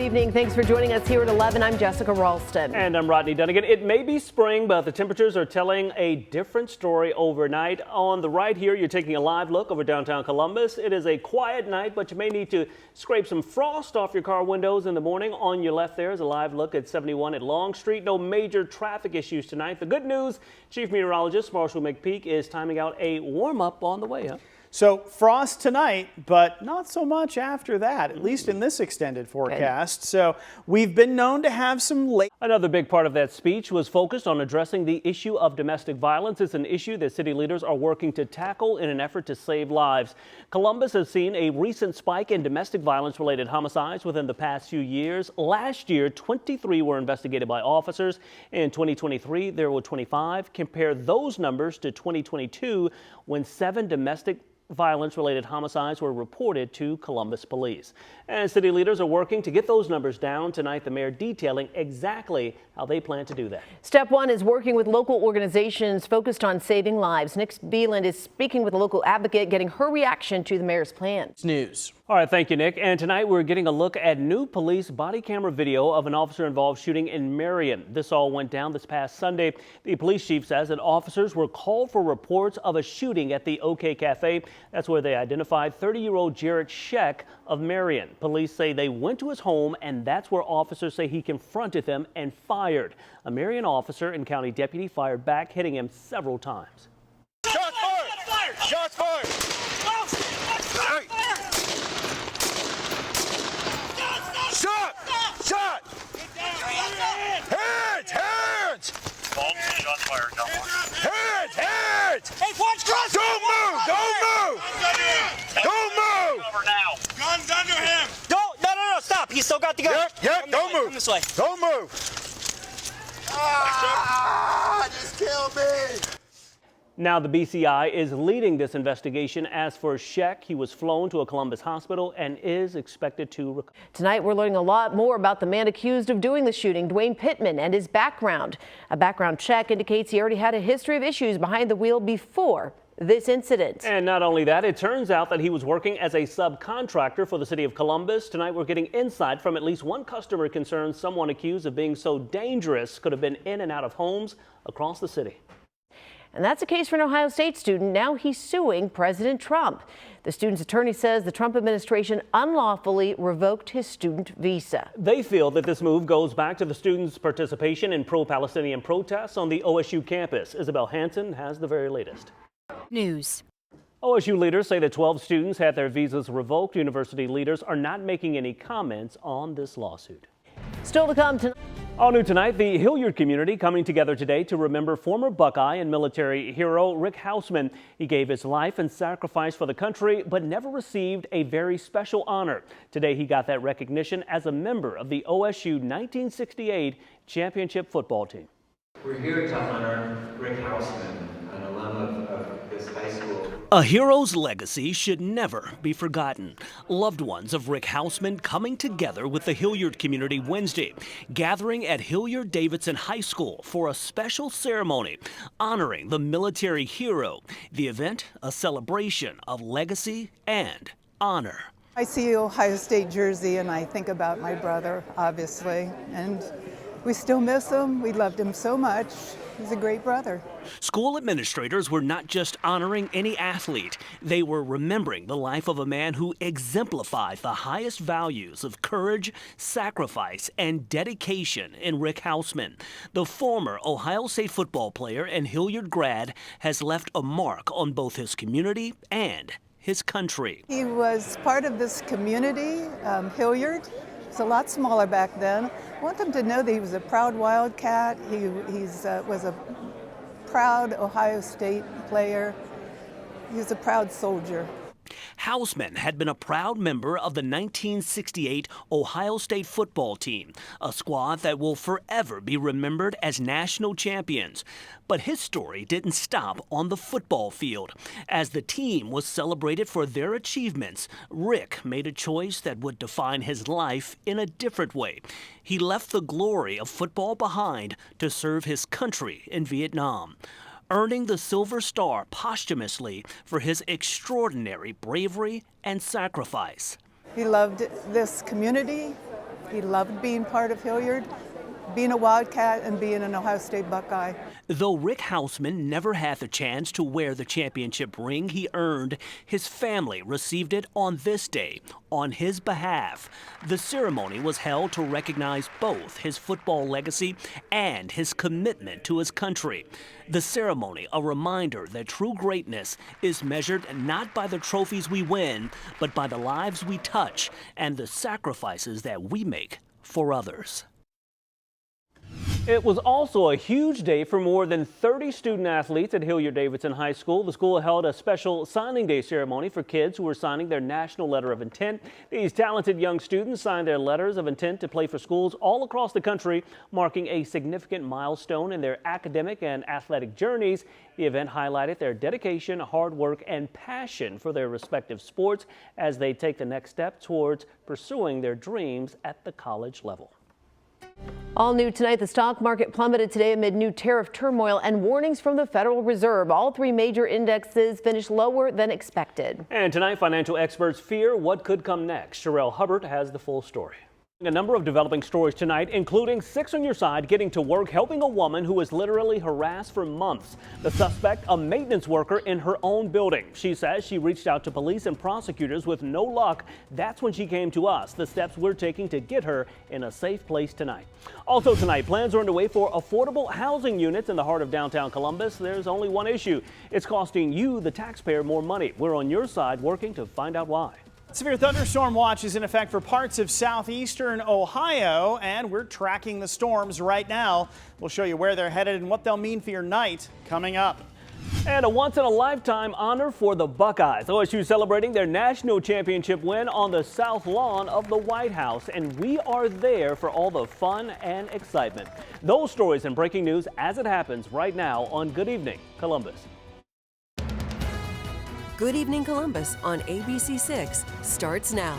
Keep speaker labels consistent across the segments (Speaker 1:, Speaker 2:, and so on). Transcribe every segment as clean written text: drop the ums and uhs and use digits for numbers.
Speaker 1: Evening. Thanks for joining us here at 11. I'm Jessica Ralston.
Speaker 2: And I'm Rodney Dunigan. It may be spring, but the temperatures are telling a different story overnight. On the right here, you're taking a live look over downtown Columbus. It is a quiet night, but you may need to scrape some frost off your car windows in the morning. On your left there is a live look at 71 at Long Street. No major traffic issues tonight. The good news, Chief Meteorologist Marshall McPeak is timing out a warm-up on the way, huh?
Speaker 3: So frost tonight, but not so much after that, at least in this extended forecast. So we've been known to have some late.
Speaker 2: Another big part of that speech was focused on addressing the issue of domestic violence. It's an issue that city leaders are working to tackle in an effort to save lives. Columbus has seen a recent spike in domestic violence related homicides within the past few years. Last year, 23 were investigated by officers. In 2023, there were 25. Compare those numbers to 2022 when 7 domestic violence-related homicides were reported to Columbus police. And city leaders are working to get those numbers down. Tonight, the mayor detailing exactly how they plan to do that.
Speaker 1: Step one is working with local organizations focused on saving lives. Nick Beeland is speaking with a local advocate, getting her reaction to the mayor's plan.
Speaker 3: News.
Speaker 2: All right, thank you, Nick. And tonight we're getting a look at new police body camera video of an officer-involved shooting in Marion. This all went down this past Sunday. The police chief says that officers were called for reports of a shooting at the OK Cafe. That's where they identified 30-year-old Jarrett Sheck of Marion. Police say they went to his home, and that's where officers say he confronted them and fired. A Marion officer and county deputy fired back, hitting him several times.
Speaker 4: Shots fired! Shots fired! Shot! Shot! Hands! Hands!
Speaker 5: Shots fired.
Speaker 4: Hands! Hands!
Speaker 5: Hey, watch cross!
Speaker 4: Don't move! Don't move! Don't move!
Speaker 5: Over now.
Speaker 4: Guns under him!
Speaker 5: Don't! No, stop! He's still got the gun.
Speaker 4: Yep, don't move!
Speaker 5: Come this way.
Speaker 4: Don't move! Just kill me!
Speaker 2: Now the BCI is leading this investigation. As for Sheck, he was flown to a Columbus hospital and is expected to recover.
Speaker 1: Tonight, we're learning a lot more about the man accused of doing the shooting, Dwayne Pittman, and his background. A background check indicates he already had a history of issues behind the wheel before this incident.
Speaker 2: And not only that, it turns out that he was working as a subcontractor for the city of Columbus. Tonight, we're getting insight from at least one customer concerned someone accused of being so dangerous could have been in and out of homes across the city.
Speaker 1: And that's a case for an Ohio State student. Now he's suing President Trump. The student's attorney says the Trump administration unlawfully revoked his student visa.
Speaker 2: They feel that this move goes back to the students' participation in pro-Palestinian protests on the OSU campus. Isabel Hansen has the very latest.
Speaker 6: News.
Speaker 2: OSU leaders say that 12 students had their visas revoked. University leaders are not making any comments on this lawsuit.
Speaker 1: Still to come tonight.
Speaker 2: All new tonight, the Hilliard community coming together today to remember former Buckeye and military hero Rick Houseman. He gave his life and sacrifice for the country, but never received a very special honor. Today, he got that recognition as a member of the OSU 1968 championship football team.
Speaker 7: We're here to honor Rick Houseman, an alum of this high school.
Speaker 8: A hero's legacy should never be forgotten. Loved ones of Rick Houseman coming together with the Hilliard community Wednesday, gathering at Hilliard-Davidson High School for a special ceremony honoring the military hero. The event, a celebration of legacy and honor.
Speaker 9: I see Ohio State jersey and I think about my brother, obviously, and we still miss him. We loved him so much. He's a great brother.
Speaker 8: School administrators were not just honoring any athlete. They were remembering the life of a man who exemplified the highest values of courage, sacrifice, and dedication in Rick Houseman. The former Ohio State football player and Hilliard grad has left a mark on both his community and his country.
Speaker 9: He was part of this community, Hilliard. It's a lot smaller back then. I want them to know that he was a proud Wildcat. He was a proud Ohio State player. He was a proud soldier.
Speaker 8: Houseman had been a proud member of the 1968 Ohio State football team, a squad that will forever be remembered as national champions. But his story didn't stop on the football field. As the team was celebrated for their achievements, Rick made a choice that would define his life in a different way. He left the glory of football behind to serve his country in Vietnam, earning the Silver Star posthumously for his extraordinary bravery and sacrifice.
Speaker 9: He loved this community. He loved being part of Hilliard, being a Wildcat and being an Ohio State Buckeye.
Speaker 8: Though Rick Houseman never had the chance to wear the championship ring he earned, his family received it on this day, on his behalf. The ceremony was held to recognize both his football legacy and his commitment to his country. The ceremony, a reminder that true greatness is measured not by the trophies we win, but by the lives we touch and the sacrifices that we make for others.
Speaker 2: It was also a huge day for more than 30 student athletes at Hilliard-Davidson High School. The school held a special signing day ceremony for kids who were signing their national letter of intent. These talented young students signed their letters of intent to play for schools all across the country, marking a significant milestone in their academic and athletic journeys. The event highlighted their dedication, hard work, and passion for their respective sports as they take the next step towards pursuing their dreams at the college level.
Speaker 1: All new tonight, the stock market plummeted today amid new tariff turmoil and warnings from the Federal Reserve. All three major indexes finished lower than expected.
Speaker 2: And tonight, financial experts fear what could come next. Sherelle Hubbard has the full story. A number of developing stories tonight, including 6 on Your Side getting to work helping a woman who was literally harassed for months. The suspect, a maintenance worker in her own building. She says she reached out to police and prosecutors with no luck. That's when she came to us. The steps we're taking to get her in a safe place tonight. Also tonight, plans are underway for affordable housing units in the heart of downtown Columbus. There's only one issue. It's costing you, the taxpayer, more money. We're on your side working to find out why.
Speaker 3: Severe thunderstorm watch is in effect for parts of southeastern Ohio, and we're tracking the storms right now. We'll show you where they're headed and what they'll mean for your night coming up.
Speaker 2: And a once-in-a-lifetime honor for the Buckeyes. OSU celebrating their national championship win on the south lawn of the White House. And we are there for all the fun and excitement. Those stories and breaking news as it happens right now on Good Evening Columbus.
Speaker 6: Good Evening Columbus on ABC 6 starts now.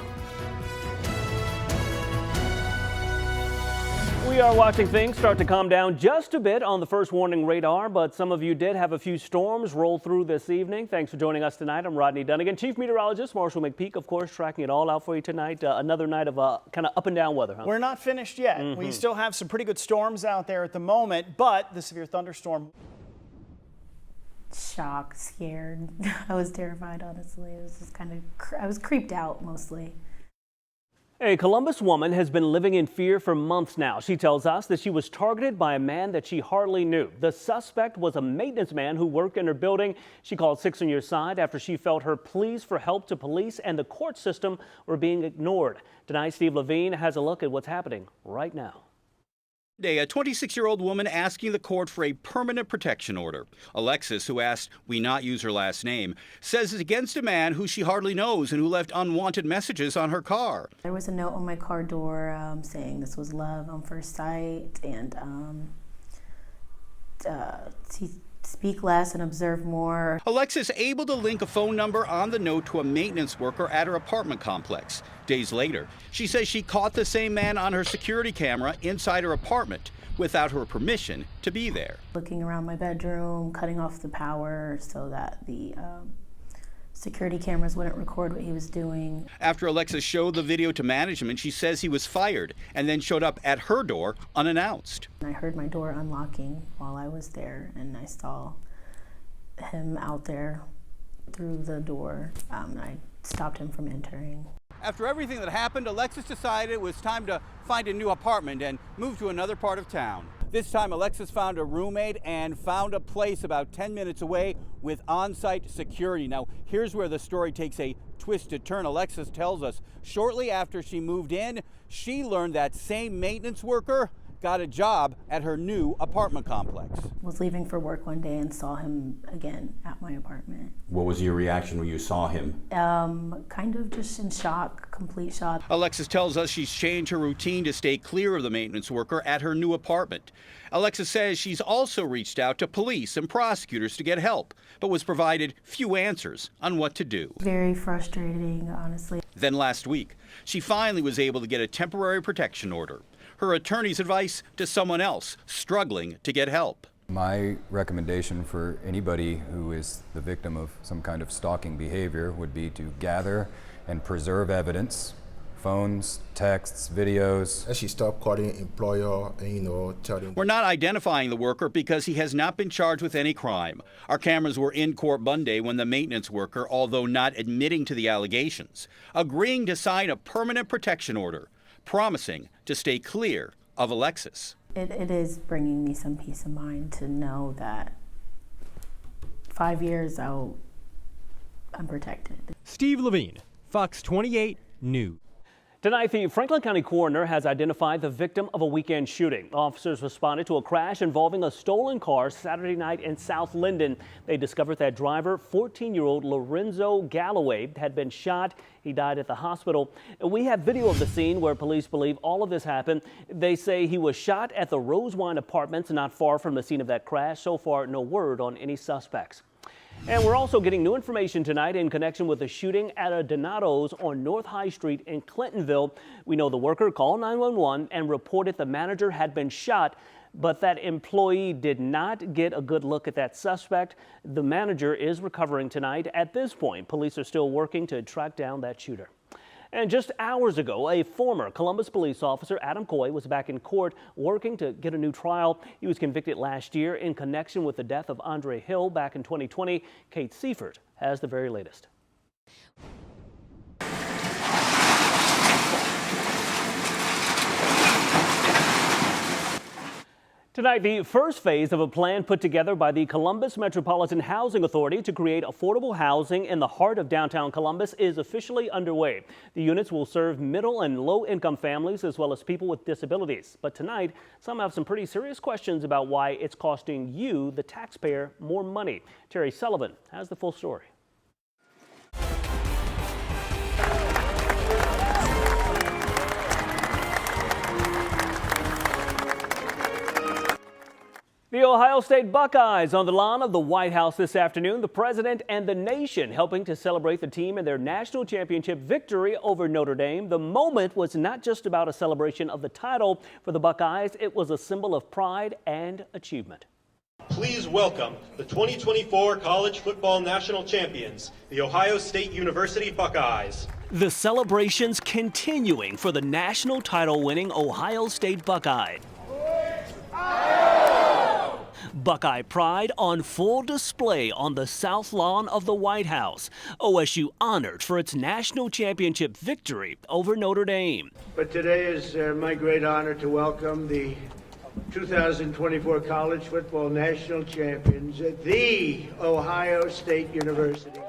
Speaker 2: We are watching things start to calm down just a bit on the first warning radar, but some of you did have a few storms roll through this evening. Thanks for joining us tonight. I'm Rodney Dunigan, Chief Meteorologist. Marshall McPeak, of course, tracking it all out for you tonight. Another night of kind of up and down weather, huh?
Speaker 3: We're not finished yet. We still have some pretty good storms out there at the moment, but the severe thunderstorm.
Speaker 10: Shocked, scared. I was terrified, honestly. It was just kind of, I was creeped out mostly.
Speaker 2: A Columbus woman has been living in fear for months now. She tells us that she was targeted by a man that she hardly knew. The suspect was a maintenance man who worked in her building. She called 6 on Your Side after she felt her pleas for help to police and the court system were being ignored. Tonight, Steve Levine has a look at what's happening right now.
Speaker 11: A 26-year-old woman asking the court for a permanent protection order. Alexis, who asked we not use her last name, says it's against a man who she hardly knows and who left unwanted messages on her car.
Speaker 10: There was a note on my car door saying this was love on first sight and speak less and observe more.
Speaker 11: Alexis able to link a phone number on the note to a maintenance worker at her apartment complex. Days later, she says she caught the same man on her security camera inside her apartment without her permission to be there.
Speaker 10: Looking around my bedroom, cutting off the power so that the security cameras wouldn't record what he was doing.
Speaker 11: After Alexis showed the video to management, she says he was fired and then showed up at her door unannounced.
Speaker 10: I heard my door unlocking while I was there, and I saw him out there through the door. I stopped him from entering.
Speaker 11: After everything that happened, Alexis decided it was time to find a new apartment and move to another part of town. This time, Alexis found a roommate and found a place about 10 minutes away with on-site security. Now, here's where the story takes a twisted turn. Alexis tells us shortly after she moved in, she learned that same maintenance worker got a job at her new apartment complex.
Speaker 10: Was leaving for work one day and saw him again at my apartment.
Speaker 12: What was your reaction when you saw him?
Speaker 10: Kind of just in shock, complete shock.
Speaker 11: Alexis tells us she's changed her routine to stay clear of the maintenance worker at her new apartment. Alexis says she's also reached out to police and prosecutors to get help, but was provided few answers on what to do.
Speaker 10: Very frustrating, honestly.
Speaker 11: Then last week, she finally was able to get a temporary protection order. Her attorney's advice to someone else struggling to get help.
Speaker 13: My recommendation for anybody who is the victim of some kind of stalking behavior would be to gather and preserve evidence phones, texts, videos.
Speaker 4: And she stopped calling employer and, telling.
Speaker 11: We're not identifying the worker because he has not been charged with any crime. Our cameras were in court Monday when the maintenance worker, although not admitting to the allegations, agreeing to sign a permanent protection order, promising to stay clear of Alexis.
Speaker 10: It is bringing me some peace of mind to know that 5 years out, I'm protected.
Speaker 14: Steve Levine, Fox 28 News.
Speaker 2: Tonight, the Franklin County coroner has identified the victim of a weekend shooting. Officers responded to a crash involving a stolen car Saturday night in South Linden. They discovered that driver, 14-year-old Lorenzo Galloway, had been shot. He died at the hospital. We have video of the scene where police believe all of this happened. They say he was shot at the Rosewine Apartments not far from the scene of that crash. So far, no word on any suspects. And we're also getting new information tonight in connection with the shooting at a Donato's on North High Street in Clintonville. We know the worker called 911 and reported the manager had been shot, but that employee did not get a good look at that suspect. The manager is recovering tonight. At this point, police are still working to track down that shooter. And just hours ago, a former Columbus police officer, Adam Coy, was back in court working to get a new trial. He was convicted last year in connection with the death of Andre Hill back in 2020. Kate Seifert has the very latest. Tonight, the first phase of a plan put together by the Columbus Metropolitan Housing Authority to create affordable housing in the heart of downtown Columbus is officially underway. The units will serve middle and low-income families as well as people with disabilities. But tonight, some have some pretty serious questions about why it's costing you, the taxpayer, more money. Terry Sullivan has the full story. The Ohio State Buckeyes on the lawn of the White House this afternoon. The president and the nation helping to celebrate the team and their national championship victory over Notre Dame. The moment was not just about a celebration of the title for the Buckeyes. It was a symbol of pride and achievement.
Speaker 15: Please welcome the 2024 College Football National Champions, the Ohio State University Buckeyes.
Speaker 8: The celebrations continuing for the national title-winning Ohio State Buckeye. Buckeye pride on full display on the south lawn of the White House. OSU honored for its national championship victory over Notre Dame.
Speaker 16: But today is my great honor to welcome the 2024 College Football National Champions at the Ohio State University.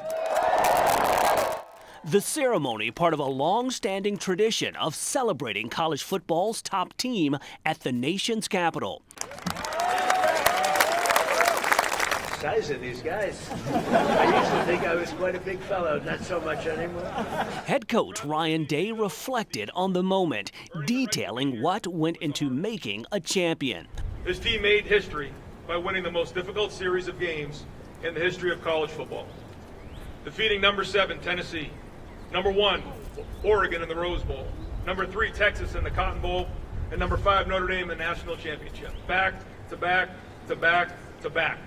Speaker 8: The ceremony, part of a long-standing tradition of celebrating college football's top team at the nation's capital.
Speaker 16: Size of these guys. I used to think I was quite a big fellow, not so much anymore.
Speaker 8: Head coach Ryan Day reflected on the moment, detailing what went into making a champion.
Speaker 17: This team made history by winning the most difficult series of games in the history of college football. Defeating number 7, Tennessee, number 1, Oregon in the Rose Bowl, number 3, Texas in the Cotton Bowl, and number 5, Notre Dame in the national championship. Back to back to back to back.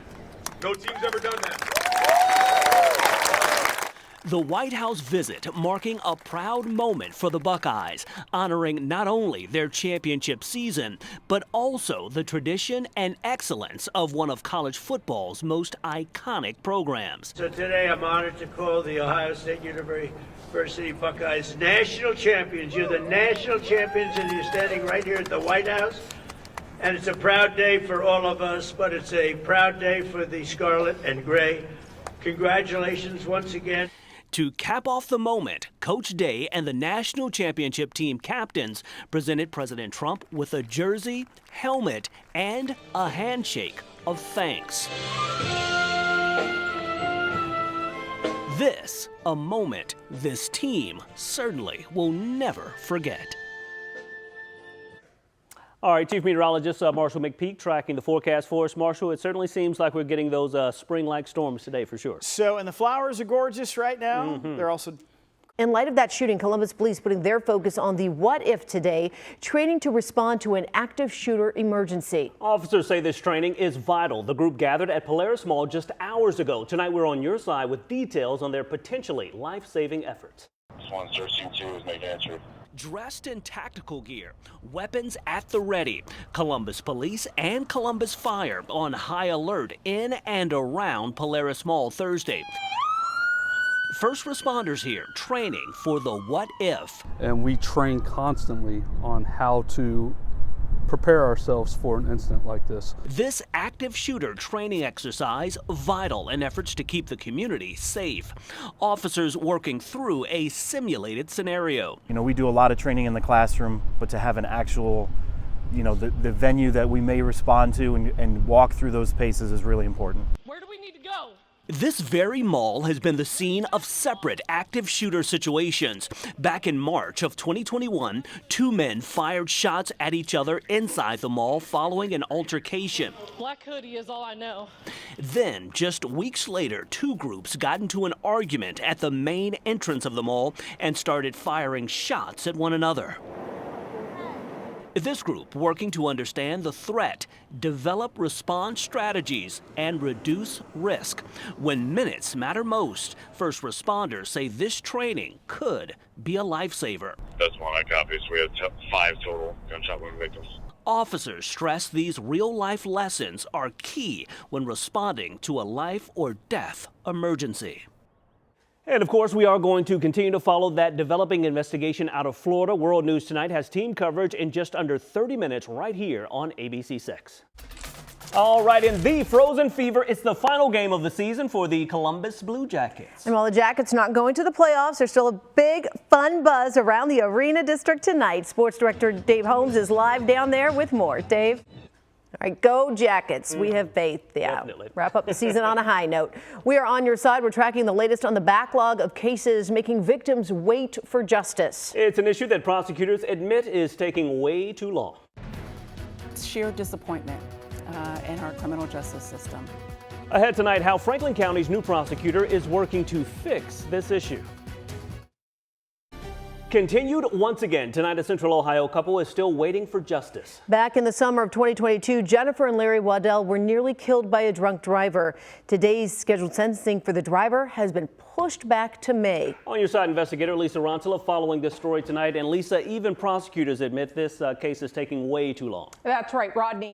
Speaker 17: No team's ever done that.
Speaker 8: The White House visit marking a proud moment for the Buckeyes, honoring not only their championship season, but also the tradition and excellence of one of college football's most iconic programs.
Speaker 16: So today I'm honored to call the Ohio State University Buckeyes national champions. You're the national champions and you're standing right here at the White House. And it's a proud day for all of us, but it's a proud day for the Scarlet and Gray. Congratulations once again.
Speaker 8: To cap off the moment, Coach Day and the national championship team captains presented President Trump with a jersey, helmet, and a handshake of thanks. This, a moment this team certainly will never forget.
Speaker 2: All right, Chief Meteorologist Marshall McPeak tracking the forecast for us. Marshall, it certainly seems like we're getting those spring-like storms today for sure.
Speaker 3: So, and the flowers are gorgeous right now. They're also...
Speaker 1: In light of that shooting, Columbus police putting their focus on the what if today, training to respond to an active shooter emergency.
Speaker 2: Officers say this training is vital. The group gathered at Polaris Mall just hours ago. Tonight, we're on your side with details on their potentially life-saving efforts.
Speaker 5: This one searching 2 is making entry.
Speaker 8: Dressed in tactical gear, weapons at the ready, Columbus Police and Columbus Fire on high alert in and around Polaris Mall Thursday. First responders here training for the what if.
Speaker 18: And we train constantly on how to prepare ourselves for an incident like this.
Speaker 8: This active shooter training exercise vital in efforts to keep the community safe. Officers working through a simulated scenario.
Speaker 19: You know, we do a lot of training in the classroom, but to have an actual, you know, the venue that we may respond to and walk through those paces is really important.
Speaker 20: Where do we need to go?
Speaker 8: This very mall has been the scene of separate active shooter situations. Back in March of 2021, 2 men fired shots at each other inside the mall following an altercation.
Speaker 20: Black hoodie is all I know.
Speaker 8: Then, just weeks later, 2 groups got into an argument at the main entrance of the mall and started firing shots at one another. This group working to understand the threat, develop response strategies, and reduce risk. When minutes matter most, first responders say this training could be a lifesaver.
Speaker 21: That's one I copied. We had 5 total gunshot wound victims.
Speaker 8: Officers stress these real-life lessons are key when responding to a life or death emergency.
Speaker 2: And of course, we are going to continue to follow that developing investigation out of Florida. World News Tonight has team coverage in just under 30 minutes right here on ABC 6. All right, in the Frozen Fever, it's the final game of the season for the Columbus Blue Jackets.
Speaker 1: And while the Jackets not going to the playoffs, there's still a big, fun buzz around the Arena District tonight. Sports Director Dave Holmes is live down there with more. Dave? All right, go Jackets. We have faith. Yeah.
Speaker 2: Definitely.
Speaker 1: Wrap up the season on a high note. We are on your side. We're tracking the latest on the backlog of cases making victims wait for justice.
Speaker 2: It's an issue that prosecutors admit is taking way too long.
Speaker 22: It's sheer disappointment in our criminal justice system.
Speaker 2: Ahead tonight, how Franklin County's new prosecutor is working to fix this issue. Continued once again, tonight a Central Ohio couple is still waiting for justice.
Speaker 1: Back in the summer of 2022, Jennifer and Larry Waddell were nearly killed by a drunk driver. Today's scheduled sentencing for the driver has been pushed back to May.
Speaker 2: On your side, investigator Lisa Ronsela following this story tonight. And Lisa, even prosecutors admit this case is taking way too long.
Speaker 23: That's right, Rodney.